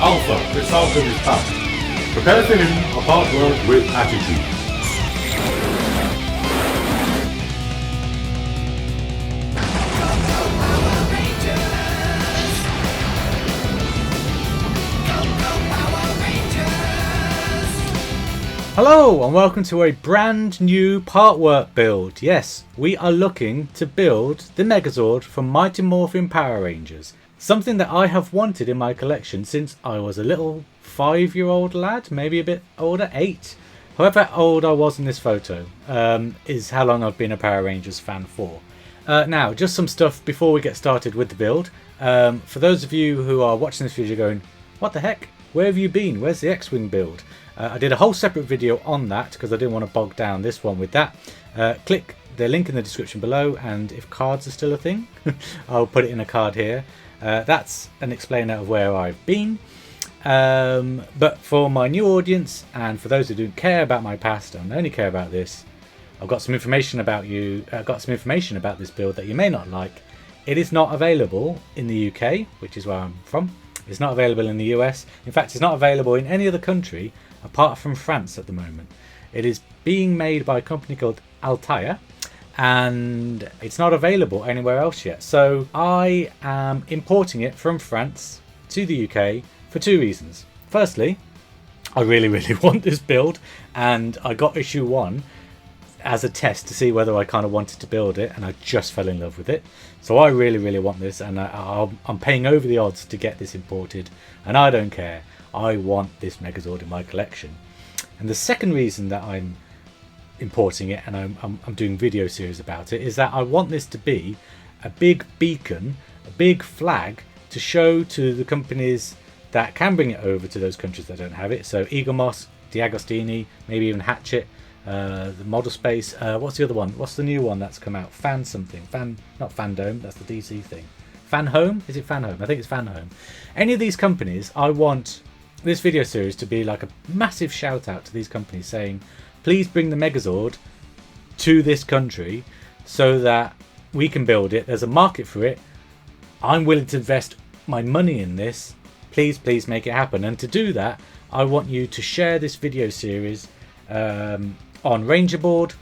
Alpha, the south of his path. Prepare for him a hard work with attitude. Hello and welcome to a brand new partwork build. Yes, we are looking to build the Megazord from Mighty Morphin Power Rangers. Something that I have wanted in my collection since I was a little 5-year-old lad, maybe a bit older, 8. However old I was in this photo is how long I've been a Power Rangers fan for. Now, just some stuff before we get started with the build. For those of you who are watching this video going, what the heck? Where have you been? Where's the X-Wing build? I did a whole separate video on that because I didn't want to bog down this one with that. Click the link in the description below, and if cards are still a thing, I'll put it in a card here. That's an explainer of where I've been. But for my new audience, and for those who don't care about my past and only care about this, I've got some information about you. I've got some information about this build that you may not like. It is not available in the UK, which is where I'm from. It's not available in the US. In fact, it's not available in any other country apart from France at the moment. It is being made by a company called Altaya, and it's not available anywhere else yet. So I am importing it from France to the UK for 2 reasons. Firstly, I really want this build, and I got issue 1 as a test to see whether I kind of wanted to build it, and I just fell in love with it. So I really want this, and I'm paying over the odds to get this imported, and I don't care. I want this Megazord in my collection. And the second reason that I'm importing it and I'm doing video series about it is that I want this to be a big beacon, a big flag to show to the companies that can bring it over to those countries that don't have it. So Egomos, D'Agostini, maybe even Hatchet, the Model Space. What's the other one? What's the new one that's come out? Fan something. Not Fandom, that's the DC thing. Fan Home? Is it Fan Home? I think it's Fan Home. Any of these companies, I want this video series to be like a massive shout out to these companies saying, please bring the Megazord to this country so that we can build it. There's a market for it. I'm willing to invest my money in this. Please make it happen. And to do that, I want you to share this video series on Ranger Board.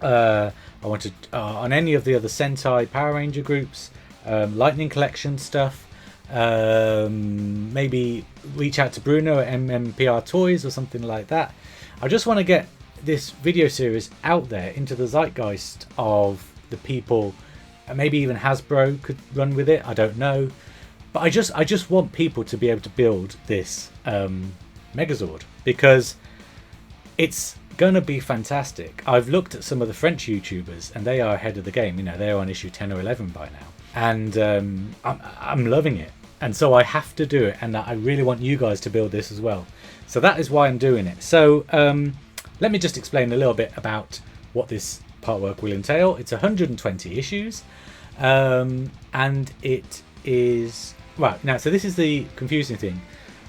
I want to on any of the other Sentai Power Ranger groups, Lightning Collection stuff. Maybe reach out to Bruno at MMPR Toys or something like that. I just want to get this video series out there into the zeitgeist of the people. Maybe even Hasbro could run with it, I don't know, but I just want people to be able to build this Megazord because it's gonna be fantastic. I've looked at some of the French YouTubers and they are ahead of the game. You know, they're on issue 10 or 11 by now, and I'm loving it. And so I have to do it, and I really want you guys to build this as well. So that is why I'm doing it. So let me just explain a little bit about what this partwork will entail. It's 120 issues, and it is... Right, now, so this is the confusing thing.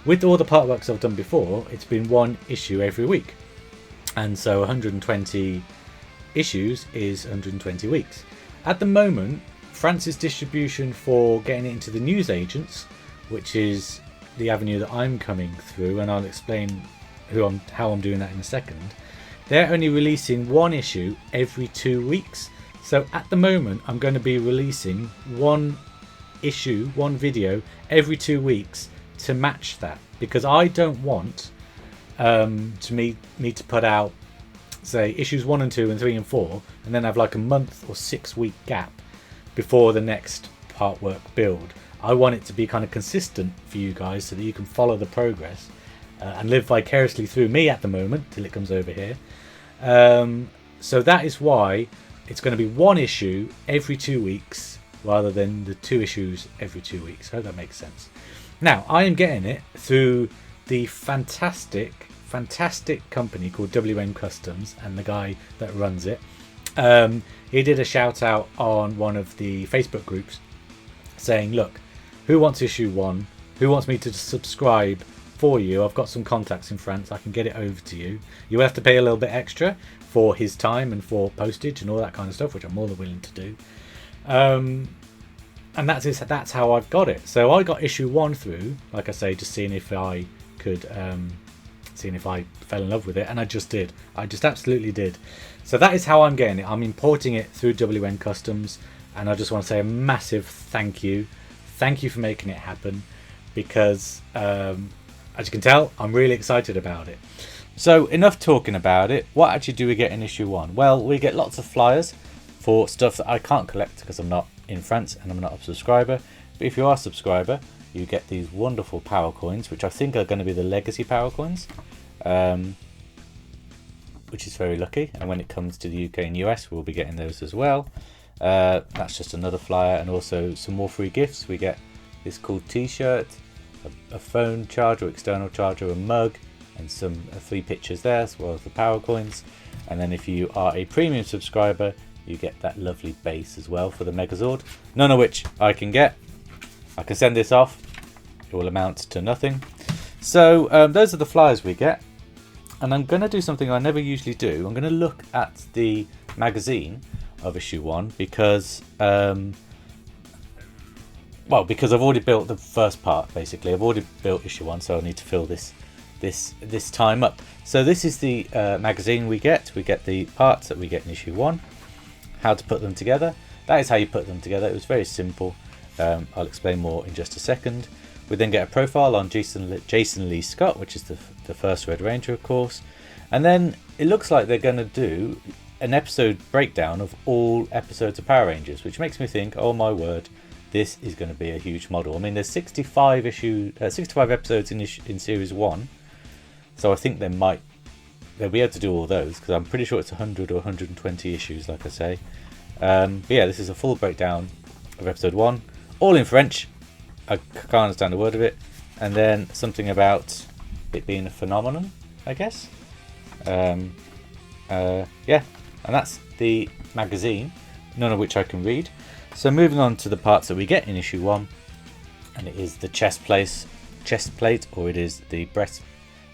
With all the partworks I've done before, it's been 1 issue every week. And so 120 issues is 120 weeks. At the moment, France's distribution for getting it into the newsagents, which is the avenue that I'm coming through, and I'll explain how I'm doing that in a second. They're only releasing 1 issue every 2 weeks. So at the moment, I'm going to be releasing 1 issue, 1 video every 2 weeks to match that, because I don't want me to put out, say, issues 1 and 2 and 3 and 4, and then have like a month or 6 week gap before the next partwork build. I want it to be kind of consistent for you guys so that you can follow the progress and live vicariously through me at the moment till it comes over here. So that is why it's going to be 1 issue every 2 weeks rather than the 2 issues every 2 weeks. I hope that makes sense. Now, I am getting it through the fantastic company called WM Customs, and the guy that runs it. He did a shout out on one of the Facebook groups saying, look, who wants issue 1? Who wants me to subscribe for you? I've got some contacts in France. I can get it over to you. You will have to pay a little bit extra for his time and for postage and all that kind of stuff, which I'm more than willing to do. And that's how I've got it. So I got issue 1 through, like I say, just seeing if I could, seeing if I fell in love with it, and I just did. I just absolutely did. So that is how I'm getting it. I'm importing it through WN Customs, and I just want to say a massive thank you. Thank you for making it happen, because as you can tell, I'm really excited about it. So enough talking about it. What actually do we get in issue 1? Well, we get lots of flyers for stuff that I can't collect because I'm not in France and I'm not a subscriber. But if you are a subscriber, you get these wonderful power coins, which I think are going to be the legacy power coins, which is very lucky. And when it comes to the UK and US, we'll be getting those as well. That's just another flyer, and also some more free gifts. We get this cool t-shirt, a phone charger, external charger, a mug, and some 3 pictures there, as well as the power coins. And then if you are a premium subscriber, you get that lovely base as well for the Megazord, none of which I can get. I can send this off, it will amount to nothing. So those are the flyers we get, and I'm going to do something I never usually do. I'm going to look at the magazine of issue 1 because because I've already built the first part. Basically, I've already built issue 1, so I need to fill this time up. So this is the magazine we get. We get the parts that we get in issue 1. How to put them together. That is how you put them together. It was very simple. I'll explain more in just a second. We then get a profile on Jason Lee Scott, which is the first Red Ranger, of course. And then it looks like they're going to do an episode breakdown of all episodes of Power Rangers, which makes me think, oh my word, this is going to be a huge model. I mean, there's 65 episodes in series 1, so I think they'll be able to do all those, because I'm pretty sure it's 100 or 120 issues, like I say. But yeah, this is a full breakdown of episode 1, all in French. I can't understand a word of it. And then something about it being a phenomenon, I guess. Yeah, and that's the magazine, none of which I can read. So moving on to the parts that we get in issue 1, and it is the chest plate, or it is the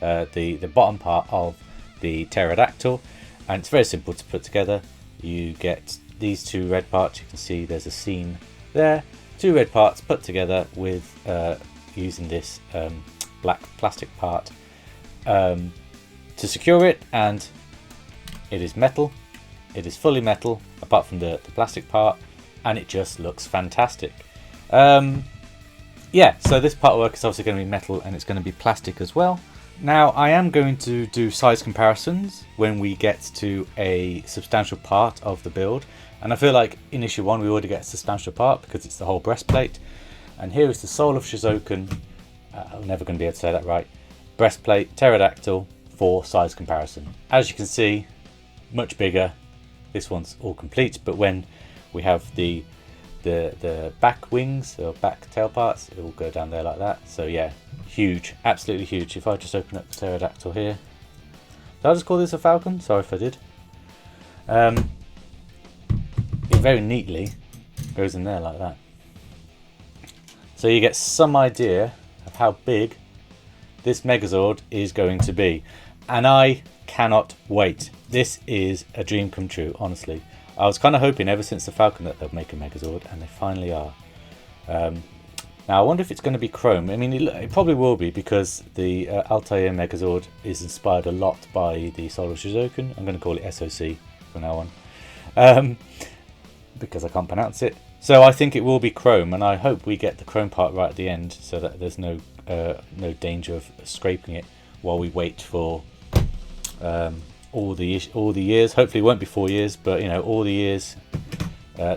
the bottom part of the Pterodactyl, and it's very simple to put together. You get these 2 red parts. You can see there's a seam there. 2 red parts put together with using this black plastic part to secure it, and it is metal. It is fully metal apart from the plastic part, and it just looks fantastic. Yeah, so this part work is obviously going to be metal, and it's going to be plastic as well. Now I am going to do size comparisons when we get to a substantial part of the build, and I feel like in issue 1 we already get a substantial part because it's the whole breastplate. And here is the Soul of Shizoken, I'm never going to be able to say that right, breastplate, Pterodactyl for size comparison. As you can see, much bigger. This one's all complete, but when we have the back wings or back tail parts, it will go down there like that. So yeah, huge, absolutely huge. If I just open up the Pterodactyl here, did I just call this a falcon? Sorry if I did. It very neatly goes in there like that. So you get some idea of how big this Megazord is going to be, and I cannot wait. This is a dream come true, honestly. I was kind of hoping ever since the Falcon that they'll make a Megazord, and they finally are. Now I wonder if it's going to be chrome. I mean, it probably will be, because the Altaya Megazord is inspired a lot by the Soul of Shizoken. I'm going to call it SOC from now on, because I can't pronounce it. So I think it will be chrome, and I hope we get the chrome part right at the end, so that there's no danger of scraping it while we wait for all the years. Hopefully it won't be 4 years, but all the years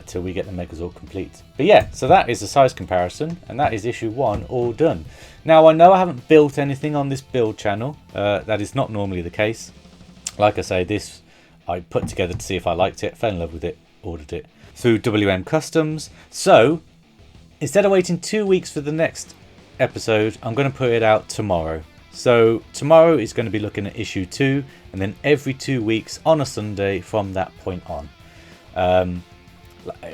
till we get the Megazord complete. But yeah, so that is a size comparison, and that is issue 1 all done. Now I know I haven't built anything on this build channel. That is not normally the case. Like I say, this I put together to see if I liked it, fell in love with it, ordered it through WM Customs. So instead of waiting 2 weeks for the next episode, I'm going to put it out tomorrow. So tomorrow is going to be looking at issue 2, and then every 2 weeks on a Sunday from that point on.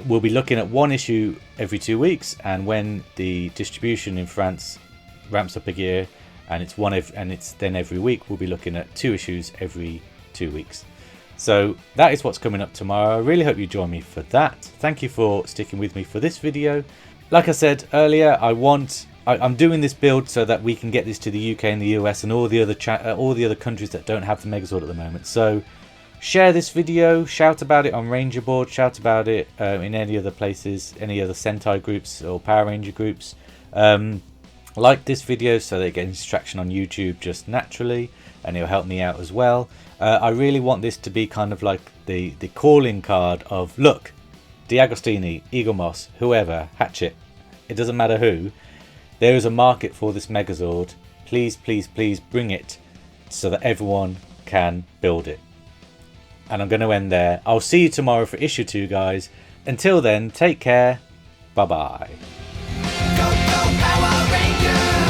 We'll be looking at 1 issue every 2 weeks, and when the distribution in France ramps up a year and it's then every week, we'll be looking at 2 issues every 2 weeks. So that is what's coming up tomorrow. I really hope you join me for that. Thank you for sticking with me for this video. like I said earlier, I'm doing this build so that we can get this to the UK and the US and all the other countries that don't have the Megazord at the moment. So share this video, shout about it on Ranger Board, shout about it in any other places, any other Sentai groups or Power Ranger groups. Like this video so they get traction on YouTube just naturally, and it'll help me out as well. I really want this to be kind of like the calling card of, look, D'Agostini, Eagle Moss, whoever, Hatchet, it doesn't matter who, there is a market for this Megazord. Please, please, please bring it so that everyone can build it. And I'm going to end there. I'll see you tomorrow for issue 2, guys. Until then, take care. Bye bye. Go, go, Power Rangers!